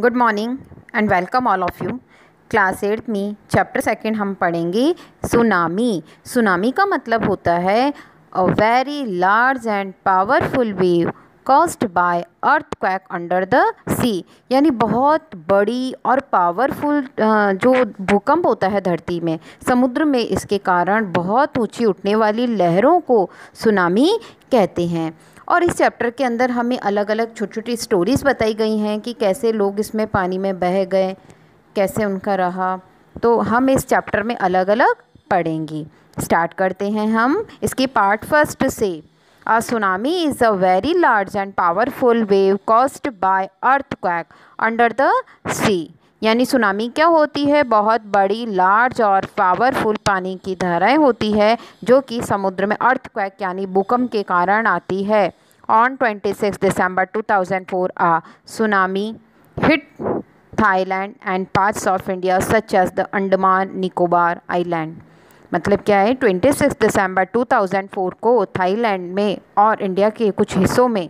Good morning and welcome all of you. Class 8 में chapter second हम पढ़ेंगे tsunami. Tsunami का मतलब होता है a very large and powerful wave caused by earthquake under the sea, यानी बहुत बड़ी और पावरफुल जो भूकंप होता है धरती में, समुद्र में, इसके कारण बहुत ऊंची उठने वाली लहरों को सुनामी कहते हैं। और इस चैप्टर के अंदर हमें अलग अलग छोटी छोटी स्टोरीज़ बताई गई हैं कि कैसे लोग इसमें पानी में बह गए, कैसे उनका रहा। तो हम इस चैप्टर में अलग अलग पढ़ेंगे। स्टार्ट करते हैं हम इसके पार्ट फर्स्ट से। A tsunami is a very large and powerful wave caused by earthquake under the sea, यानी सुनामी क्या होती है? बहुत बड़ी, लार्ज और पावरफुल पानी की धाराएं होती है जो कि समुद्र में अर्थक्वेक यानी भूकंप के कारण आती है। On 26 December 2004 a tsunami hit Thailand and parts of India such as the Andaman Nicobar Island। मतलब क्या है? 26 दिसंबर 2004 को थाईलैंड में और इंडिया के कुछ हिस्सों में,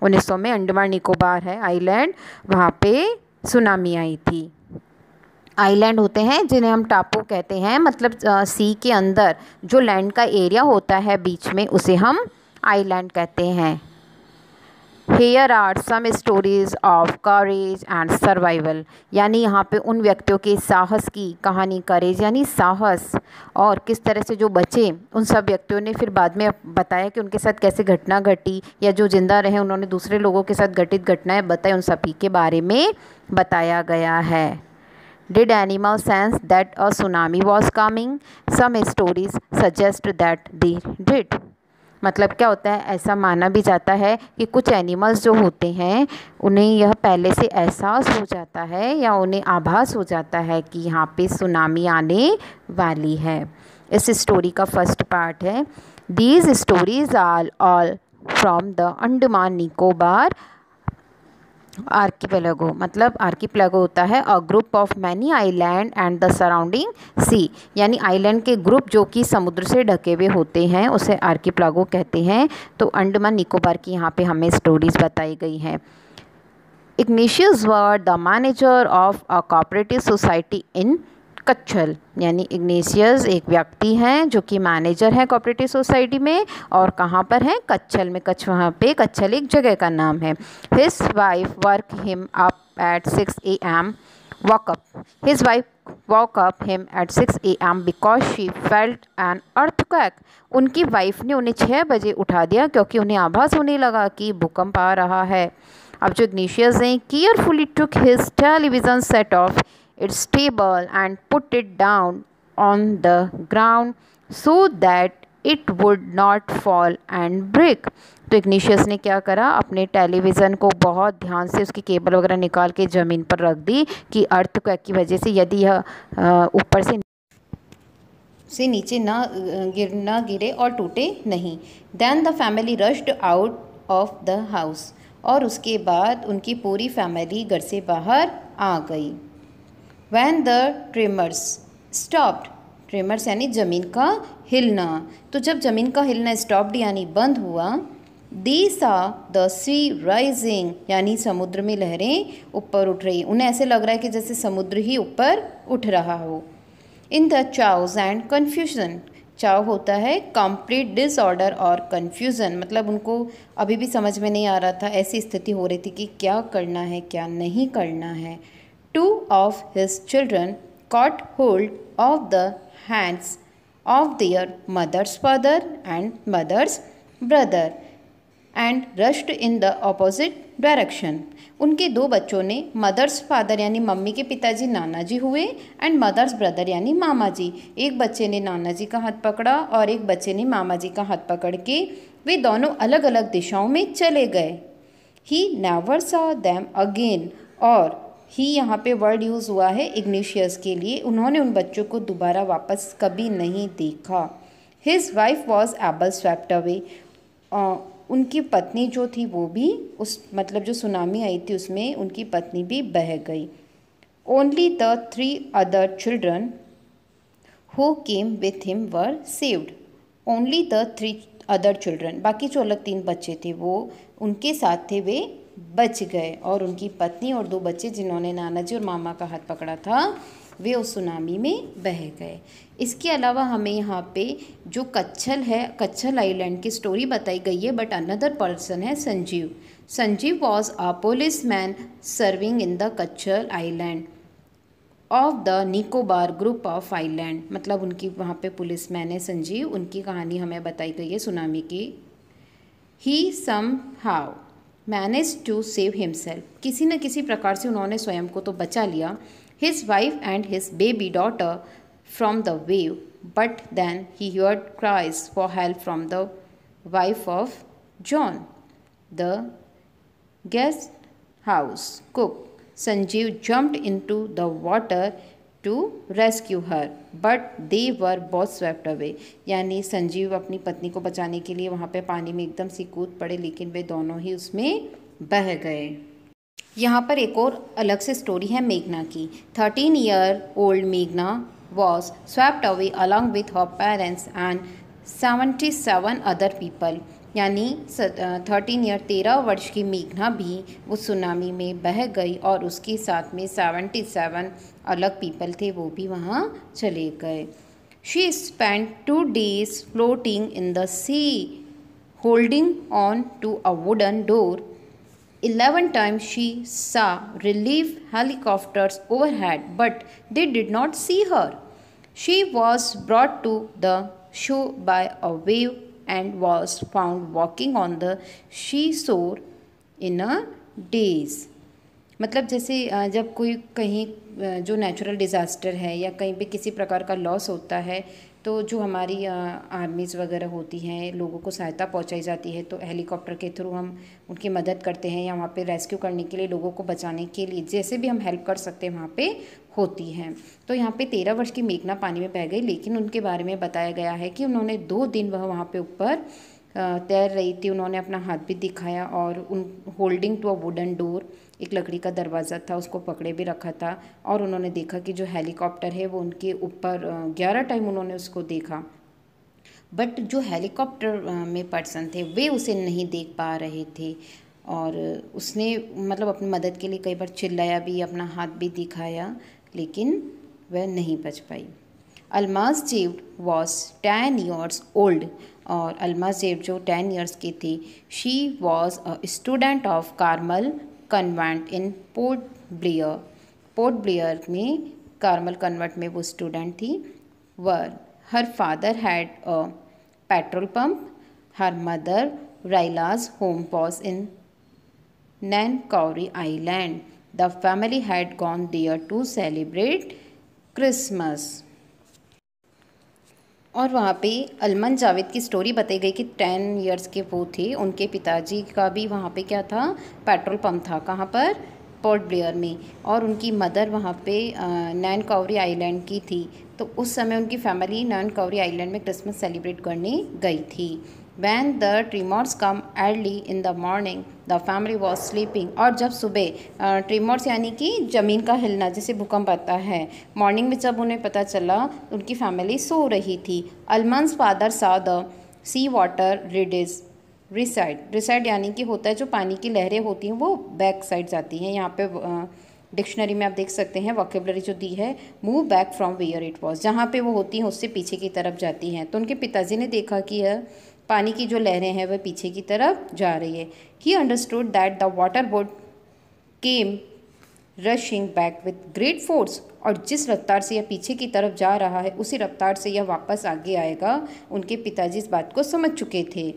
उन हिस्सों में अंडमान निकोबार है आइलैंड, वहाँ पे सुनामी आई थी। आइलैंड होते हैं जिन्हें हम टापू कहते हैं, मतलब सी के अंदर जो लैंड का एरिया होता है बीच में, उसे हम आइलैंड कहते हैं। Here are some stories of courage and survival, यानी यहाँ पे उन व्यक्तियों के साहस की कहानी, करेज यानी साहस, और किस तरह से जो बचे उन सब व्यक्तियों ने फिर बाद में बताया कि उनके साथ कैसे घटना घटी, या जो जिंदा रहे उन्होंने दूसरे लोगों के साथ घटित घटनाएं बताई, उन सभी के बारे में बताया गया है। Did animals sense that a tsunami was coming? Some stories suggest that they did। मतलब क्या होता है? ऐसा माना भी जाता है कि कुछ एनिमल्स जो होते हैं उन्हें यह पहले से एहसास हो जाता है या उन्हें आभास हो जाता है कि यहाँ पे सुनामी आने वाली है। इस स्टोरी का फर्स्ट पार्ट है, these stories are all from the Andaman Nicobar archipelago. मतलब आर्किपेलागो होता है a group of many island and the surrounding sea, यानी आइलैंड के ग्रुप जो कि समुद्र से ढके हुए होते हैं उसे आर्किपेलागो कहते हैं। तो अंडमान निकोबार की यहाँ पे हमें स्टोरीज बताई गई हैं। Ignatius was the manager of a cooperative society in Kachal, यानी इग्नेशियस एक व्यक्ति हैं जो कि मैनेजर हैं कोऑपरेटिव सोसाइटी में, और कहाँ पर हैं? कच्छल में। कच्छ, वहाँ पे कच्छल एक जगह का नाम है। His wife work him up at 6 AM woke up his wife woke up him at 6 AM because she felt an earthquake। उनकी वाइफ ने उन्हें 6 बजे उठा दिया क्योंकि उन्हें आभास होने लगा कि भूकंप आ रहा है। अब जो इग्नेशियस हैं carefully took his television set of its table and put it down on the ground so that it would not fall and break। तो इग्नेशियस ने क्या करा? अपने टेलीविज़न को बहुत ध्यान से उसकी केबल वगैरह निकाल के ज़मीन पर रख दी कि अर्थक्वेक की वजह से यदि यह ऊपर से नीचे ना गिरे और टूटे नहीं। Then the family rushed out of the house, और उसके बाद उनकी पूरी फैमिली घर से बाहर आ गई। When the tremors stopped, tremors यानी ज़मीन का हिलना, तो जब ज़मीन का हिलना स्टॉप्ड यानी बंद हुआ, they saw the sea rising, यानी समुद्र में लहरें ऊपर उठ रही। उन्हें ऐसे लग रहा है कि जैसे समुद्र ही ऊपर उठ रहा हो। In the chaos and confusion, चाव होता है कंप्लीट डिसऑर्डर और कन्फ्यूज़न, मतलब उनको अभी भी समझ में नहीं आ रहा था, ऐसी स्थिति हो रही थी कि क्या करना है क्या नहीं करना है। Two of his children caught hold of the hands of their mother's father and mother's brother and rushed in the opposite direction। उनके 2 बच्चों ने मदर्स फादर यानी मम्मी के पिताजी नाना जी हुए एंड मदर्स ब्रदर यानी मामा जी, एक बच्चे ने नाना जी का हाथ पकड़ा और एक बच्चे ने मामा जी का हाथ पकड़ के वे दोनों अलग अलग दिशाओं में चले गए। He never saw them again, और ही यहाँ पे वर्ड यूज़ हुआ है इग्नेशियस के लिए, उन्होंने उन बच्चों को दोबारा वापस कभी नहीं देखा। His wife was able swept away, उनकी पत्नी जो थी वो भी उस, मतलब जो सुनामी आई थी उसमें उनकी पत्नी भी बह गई। Only the 3 other children who came with him were saved. Only the 3 other children, बाकी जो अलग 3 बच्चे थे वो उनके साथ थे, वे बच गए और उनकी पत्नी और 2 बच्चे जिन्होंने नाना जी और मामा का हाथ पकड़ा था वे उस सुनामी में बह गए। इसके अलावा हमें यहाँ पे जो कच्छल है, कच्छल आइलैंड की स्टोरी बताई गई है, बट अनदर पर्सन है Sanjeev. Sanjeev was a policeman serving in the Kachal island of the Nicobar group of island. मतलब उनकी वहाँ पे पुलिस मैन है संजीव, उनकी कहानी हमें बताई गई है सुनामी की। He somehow manage to save himself, किसी न किसी प्रकार से उन्होंने स्वयं को तो बचा लिया। His wife and his baby daughter from the wave, but then he heard cries for help from the wife of John the guest house cook. Sanjeev jumped into the water to rescue her, but they were both swept away। यानी संजीव अपनी पत्नी को बचाने के लिए वहाँ पे पानी में एकदम से कूद पड़े, लेकिन वे दोनों ही उसमें बह गए। यहाँ पर एक और अलग से स्टोरी है मेघना की। 13-year-old मेघना was swept away along with her parents and 77 other people। यानी 13 वर्ष की मेघना भी उस सुनामी में बह गई और उसके साथ में 77 अलग पीपल थे, वो भी वहाँ चले गए। She spend 2 days floating in the sea holding on to a wooden door. 11 times she saw relief helicopters overhead, but they did not see her. She was brought to the shore by a wave and was found walking on the seashore in a daze। मतलब जैसे जब कोई कहीं जो natural disaster है या कहीं पे किसी प्रकार का लॉस होता है, तो जो हमारी आर्मीज़ वगैरह होती हैं, लोगों को सहायता पहुंचाई जाती है, तो हेलीकॉप्टर के थ्रू हम उनकी मदद करते हैं या वहाँ पे रेस्क्यू करने के लिए, लोगों को बचाने के लिए जैसे भी हम हेल्प कर सकते हैं वहाँ पे होती हैं। तो यहाँ पे 13 वर्ष की मेघना पानी में बह गई, लेकिन उनके बारे में बताया गया है कि उन्होंने 2 दिन वह वहाँ पे ऊपर तैर रही थी। उन्होंने अपना हाथ भी दिखाया और उन holding to a wooden door, एक लकड़ी का दरवाज़ा था, उसको पकड़े भी रखा था और उन्होंने देखा कि जो हेलीकॉप्टर है वो उनके ऊपर 11 टाइम उन्होंने उसको देखा, बट जो हेलीकॉप्टर में पर्सन थे वे उसे नहीं देख पा रहे थे और उसने मतलब अपनी मदद के लिए कई बार चिल्लाया भी, अपना हाथ भी दिखाया, लेकिन वह नहीं बच पाई। अल्माज जेब वॉज 10 years ओल्ड और अल्माज जेब जो 10 years की थी, she was a student of Carmel Convent in Port Blair. Port Blair में कार्मल कन्वेंट में वो स्टूडेंट थी। Was her father had a petrol pump, her mother राइलाज home was in Nancowry island. The family had gone there to celebrate Christmas. और वहाँ पे अलमन जावेद की स्टोरी बताई गई कि 10 years के वो थे, उनके पिताजी का भी वहाँ पे क्या था, पेट्रोल पंप था। कहाँ पर? पोर्ट ब्लेयर में। और उनकी मदर वहाँ पे नैनकौरी आइलैंड की थी, तो उस समय उनकी फैमिली नैनकौरी आइलैंड में क्रिसमस सेलिब्रेट करने गई थी। When the tremors come early in the morning, the family was sleeping। और जब सुबह ट्रीमोर्स यानी कि ज़मीन का हिलना, जैसे भूकंप आता है, मॉर्निंग में जब उन्हें पता चला उनकी फैमिली सो रही थी। अलमन्स फादर सा द सी वाटर रिसाइड यानी कि होता है जो पानी की लहरें होती हैं वो बैक साइड जाती हैं। यहाँ पे डिक्शनरी में आप देख सकते हैं वोकेबलरी जो दी है, move back from where it was, जहाँ पे वो होती हैं उससे पीछे की तरफ जाती हैं। तो उनके पिताजी ने देखा कि यह पानी की जो लहरें हैं वह पीछे की तरफ जा रही है। He understood that the water boat came rushing back with great force. और जिस रफ्तार से यह पीछे की तरफ जा रहा है उसी रफ्तार से यह वापस आगे आएगा। उनके पिताजी इस बात को समझ चुके थे।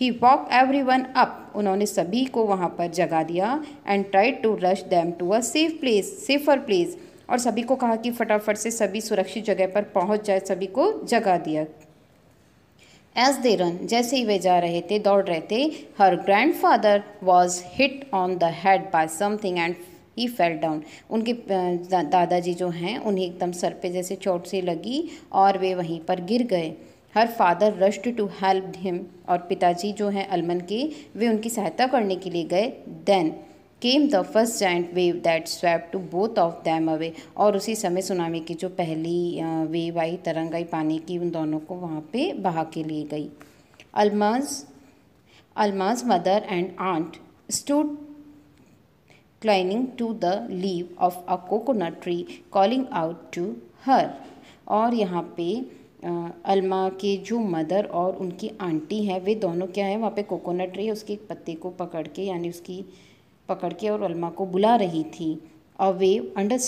ही वॉक एवरीवन अप, उन्होंने सभी को वहाँ पर जगा दिया। And tried to rush them to a safer place, और सभी को कहा कि फटाफट से सभी सुरक्षित जगह पर पहुँच जाए, सभी को जगा दिया। एज दे रन, जैसे ही वे जा रहे थे, दौड़ रहे थे, her grandfather was hit on the head by something and he fell down. उनके दादाजी जो हैं उन्हें एकदम सर पे जैसे चोट सी लगी और वे वहीं पर गिर गए। Her father rushed to help him, और पिताजी जो हैं अलमन के, वे उनकी सहायता करने के लिए गए। Then came the first giant wave that swept to both of them away, और उसी समय सुनामी की जो पहली वेव आई, तरंग आई पानी की, उन दोनों को वहाँ पे बहा के लिए गई। Almaz mother and aunt stood clinging to the leaf of a coconut tree, calling out to her। और यहाँ पे अल्मा के जो मदर और उनकी आंटी हैं वे दोनों क्या है, वहाँ पे कोकोनट ट्री है उसके एक पत्ते को पकड़ के, यानी उसकी पकड़ के और अल्मा को बुला रही थी। A wave under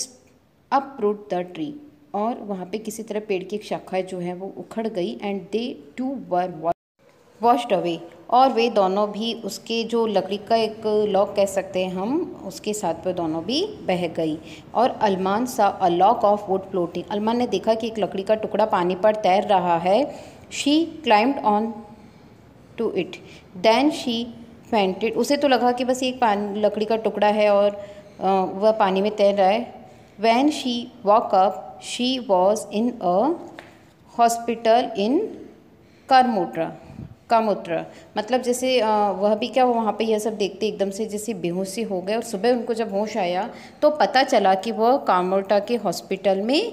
uproot the tree, और वहाँ पे किसी तरह पेड़ की एक शाखा जो है वो उखड़ गई। And they too were washed away, और वे दोनों भी उसके जो लकड़ी का एक लॉक कह सकते हैं हम, उसके साथ वे दोनों भी बह गई। और Almaan saw a log of wood floating, Almaan ने देखा कि एक लकड़ी का टुकड़ा पानी पर तैर रहा है। She climbed on to it, then she fainted, उसे तो लगा कि बस एक लकड़ी का टुकड़ा है और वह पानी में तैर रहा है। When she woke up she was in a hospital in Kamorta, मतलब जैसे वह भी क्या, वहाँ पे यह सब देखते एकदम से जैसे बेहोशी हो गए, और सुबह उनको जब होश आया तो पता चला कि वह कामोर्टा के हॉस्पिटल में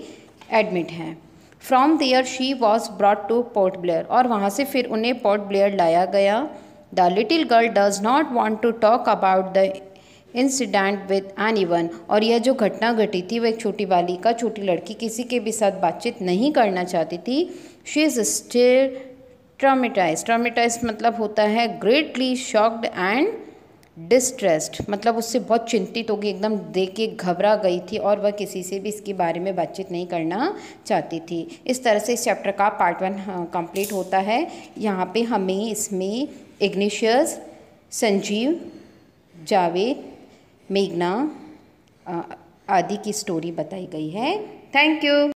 एडमिट हैं। From there she was brought to Port Blair, और वहाँ से फिर उन्हें पोर्ट ब्लेयर लाया गया। The little girl does not want to talk about the incident with anyone, और यह जो घटना घटी थी वह एक छोटी लड़की किसी के भी साथ बातचीत नहीं करना चाहती थी। शी इज़ स्टिल ट्रामेटाइज मतलब होता है ग्रेटली शॉक्ड एंड डिस्ट्रेस्ड, मतलब उससे बहुत चिंतित हो गई, एकदम देख के घबरा गई थी, और वह किसी से भी इसके बारे में बातचीत नहीं करना चाहती थी। इस तरह से इस चैप्टर का पार्ट 1 कंप्लीट होता है। यहाँ पे हमें इसमें इग्निशियस, संजीव, जावेद, मेघना आदि की स्टोरी बताई गई है। Thank you.